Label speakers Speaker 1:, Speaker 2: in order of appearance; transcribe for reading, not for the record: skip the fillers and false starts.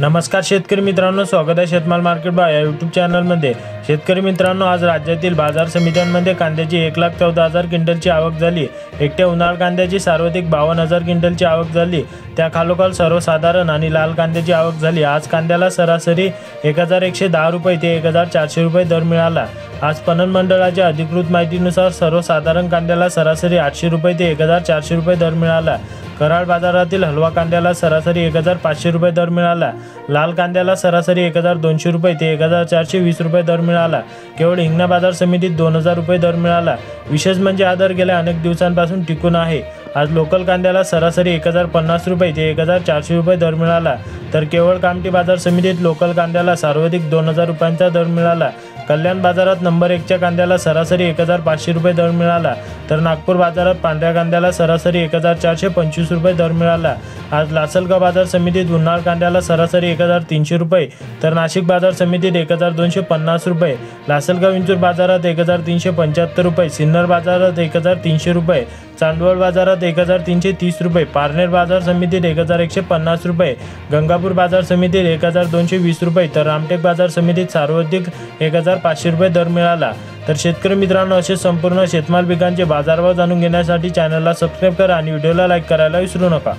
Speaker 1: नमस्कार शेतकरी मित्रांनो, स्वागत आहे शेतमाल मार्केट भाव या यूट्यूब चॅनलमध्ये। शेतकरी मित्रांनो, आज राज्यातील बाजार समित्यांमध्ये कांद्याची 1,14,000 क्विंटलची आवक झाली। एकट्या उन्हाळ कांद्याची सर्वाधिक 52,000 क्विंटलची आवक झाली। त्याखालोखाल सर्वसाधारण आणि लाल कांद्याची आवक झाली। आज कांद्याला सरासरी 1,110 रुपये ते 1,400 रुपये दर मिळाला। आज पणन मंडळाच्या अधिकृत माहितीनुसार सर्वसाधारण कांद्याला सरासरी 800 रुपये ते 1,400 रुपये दर मिळाला। कराड बाजारातील हलवा कांद्याला सरासरी 1,500 रुपये दर मिळाला। लाल कांद्याला सरासरी 1,200 रुपये ते 1,420 रुपये दर मिळाला। केवळ हिंगणा बाजार समितीत 2,000 रुपये दर मिळाला। विशेष म्हणजे हा दर गेल्या अनेक दिवसांपासून टिकून आहे। आज लोकल कांद्याला सरासरी 1,050 रुपये ते 1,400 रुपये दर मिळाला। तर केवळ कामठी बाजार समितीत लोकल कांद्याला सर्वाधिक 2,000 रुपयांचा दर मिळाला। कल्याण बाजारात नंबर 1च्या कांद्याला सरासरी 1,500 रुपये दर मिळाला। तर नागपूर बाजारात पांढऱ्या कांद्याला सरासरी 1,425 रुपये दर मिळाला। आज लासलगाव बाजार समितीत उन्हाळ कांद्याला सरासरी 1,300 रुपये, तर नाशिक बाजार समितीत 1,250 रुपये, लासलगाव इंचूर बाजारात 1,375 रुपये, सिन्नर बाजारात 1,300 रुपये, चांदवड बाजारात 1,330 रुपये, पारनेर बाजार समितीत 1,150 रुपये, गंगापूर बाजार समितीत 1,220 रुपये, तर रामटेक बाजार समितीत सर्वाधिक 1,500 रुपये दर मिळाला। तर शेतकरी मित्रांनो, असे संपूर्ण शेतमाल पिकांचे बाजारभाव जाणून घेण्यासाठी चॅनलला सबस्क्राईब करा आणि व्हिडिओला लाईक करायला विसरू नका।